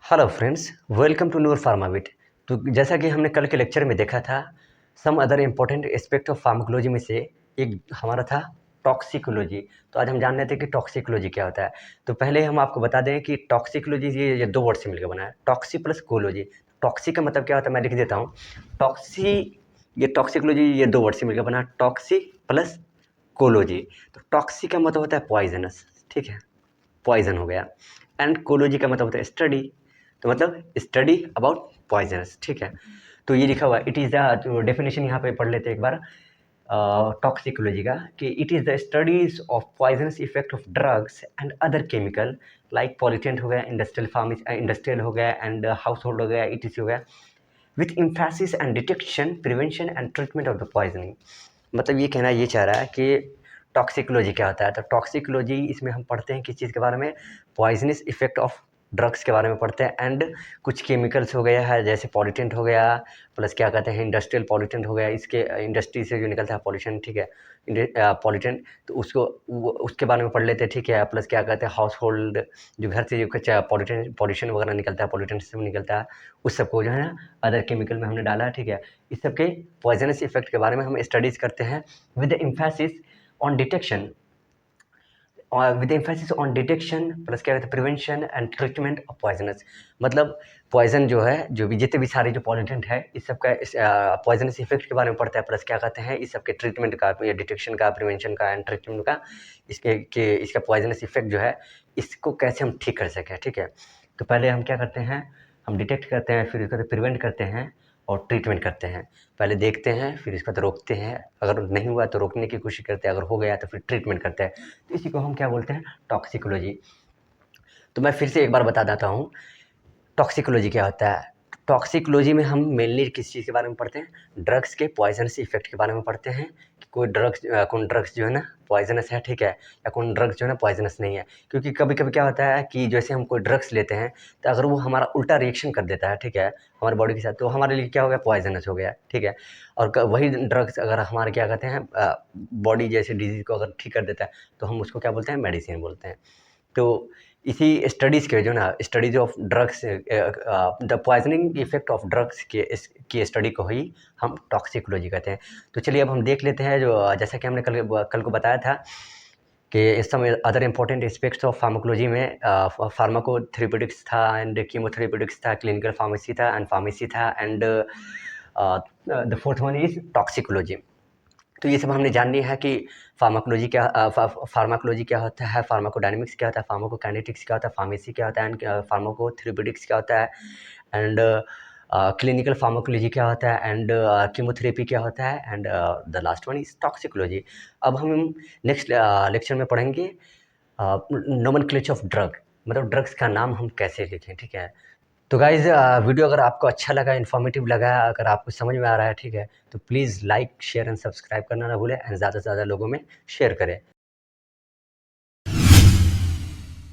Hello friends, welcome to नूर फार्माविट। तो जैसा कि हमने कल के लेक्चर में देखा था, some other important aspect of pharmacology में से एक हमारा था टॉक्सिकोलॉजी। तो आज हम जान लेते हैं कि टॉक्सिकोलॉजी क्या होता है। तो पहले हम आपको बता दें कि टॉक्सिकोलॉजी ये दो वर्ड से मिलकर बना है, टॉक्सी प्लस कोलॉजी। टॉक्सी का मतलब क्या होता है, मैं लिख देता हूँ। टॉक्सी ये टॉक्सिकोलॉजी ये दो वर्ड से मिलकर बना, टॉक्सी प्लस कोलॉजी। तो टॉक्सी का मतलब होता है पॉइजनस, ठीक है, पॉइजन हो गया। एंड कोलॉजी का मतलब होता है स्टडी, तो मतलब स्टडी अबाउट पॉइजनस, ठीक है। तो ये लिखा हुआ इट इज़ द, जो डेफिनेशन यहाँ पे पढ़ लेते हैं एक बार टॉक्सिकोलॉजी का, कि it is the studies of poisonous effect of drugs and other chemical like pollutant हो गया, इंडस्ट्रियल हो गया, एंड हाउस होल्ड हो गया, इटीसी हो गया, with emphasis and detection, prevention and treatment of the poisoning. मतलब ये कहना ये चाह रहा है कि टॉक्सिकोलॉजी क्या होता है। तो टॉक्सिकोलॉजी इसमें हम पढ़ते हैं किस चीज़ के बारे में, पॉइजनस इफेक्ट ऑफ ड्रग्स के बारे में पढ़ते हैं, एंड कुछ केमिकल्स हो गया है जैसे पॉल्यूटेंट हो गया, प्लस क्या कहते हैं इंडस्ट्रियल पॉल्यूटेंट हो गया, इसके इंडस्ट्री से जो निकलता है पॉल्यूशन, ठीक है, पॉल्यूटेंट, तो उसको उसके बारे में पढ़ लेते हैं, ठीक है। प्लस क्या कहते हैं हाउस होल्ड, जो घर से जो कुछ पॉल्यूशन वगैरह निकलता है, पॉल्यूटेंट से निकलता है, उस सबको जो है ना अदर केमिकल में हमने डाला, ठीक है। इस सब के पॉइजनस इफेक्ट के बारे में हम स्टडीज़ करते हैं with the emphasis on detection, और with emphasis on detection, plus क्या कहते हैं prevention and treatment of poisons. मतलब पॉइजन जो है, जो भी जितने भी सारे जो पॉल्यूटेंट है, इस सब का पॉइजनस इफेक्ट के बारे में पढ़ता है, प्लस क्या कहते हैं इस सब के ट्रीटमेंट का, या डिटेक्शन का, प्रिवेंशन का एंड ट्रीटमेंट का, इसका पॉइजनस इफेक्ट जो है इसको कैसे हम ठीक कर सकें, ठीक है। तो पहले हम क्या करते हैं, हम डिटेक्ट करते हैं, फिर इसको प्रिवेंट करते हैं और ट्रीटमेंट करते हैं। पहले देखते हैं, फिर इसको तो रोकते हैं, अगर नहीं हुआ तो रोकने की कोशिश करते हैं, अगर हो गया तो फिर ट्रीटमेंट करते हैं। तो इसी को हम क्या बोलते हैं, टॉक्सिकोलॉजी। तो मैं फिर से एक बार बता देता हूँ टॉक्सिकोलॉजी क्या होता है। टॉक्सिकोलॉजी में हम मेनली किस चीज़ के बारे में पढ़ते हैं, ड्रग्स के पॉइजनस इफेक्ट के बारे में पढ़ते हैं, कि कौन ड्रग्स जो है ना पॉइजनस है, ठीक है, या कौन ड्रग्स जो है ना पॉइजनस नहीं है। क्योंकि कभी कभी क्या होता है कि जैसे हम कोई ड्रग्स लेते हैं, तो अगर वो हमारा उल्टा रिएक्शन कर देता है, ठीक है, हमारे बॉडी के साथ, तो हमारे लिए क्या हो गया, पॉइजनस हो गया, ठीक है। और वही ड्रग्स अगर हमारे क्या कहते हैं बॉडी जैसे डिजीज़ को अगर ठीक कर देता है, तो हम उसको क्या बोलते हैं, मेडिसिन बोलते हैं। तो इसी स्टडीज़ के जो ना studies of drugs, the poisoning effect of drugs की स्टडी को ही हम टॉक्सिकोलॉजी कहते हैं। तो चलिए अब हम देख लेते हैं, जो जैसा कि हमने कल को बताया था कि इस समय other important aspects of pharmacology में फार्माकोथेरेपेटिक्स था, एंड कीमोथेरेपेटिक्स था, क्लिनिकल फार्मेसी था, एंड फार्मेसी था, and the fourth one is toxicology. तो ये सब हमने जान लिया है कि फार्माकोलॉजी क्या होता है, फार्माकोडायनामिक्स क्या होता है, फार्माकोकाइनेटिक्स क्या होता है, फार्मेसी क्या होता है, एंड फार्माकोथेरेपेटिक्स क्या होता है, एंड क्लिनिकल फार्माकोलॉजी क्या होता है, एंड कीमोथेरेपी क्या होता है, and the last one is toxicology. अब हम नेक्स्ट लेक्चर में पढ़ेंगे नोमेनक्लेचर ऑफ ड्रग, मतलब ड्रग्स का नाम हम कैसे लिखें, ठीक है। तो गाइज़ वीडियो अगर आपको अच्छा लगा, इन्फॉर्मेटिव लगा, अगर आपको समझ में आ रहा है, ठीक है, तो please like share and subscribe करना ना भूलें, एंड ज़्यादा से ज़्यादा लोगों में शेयर करें।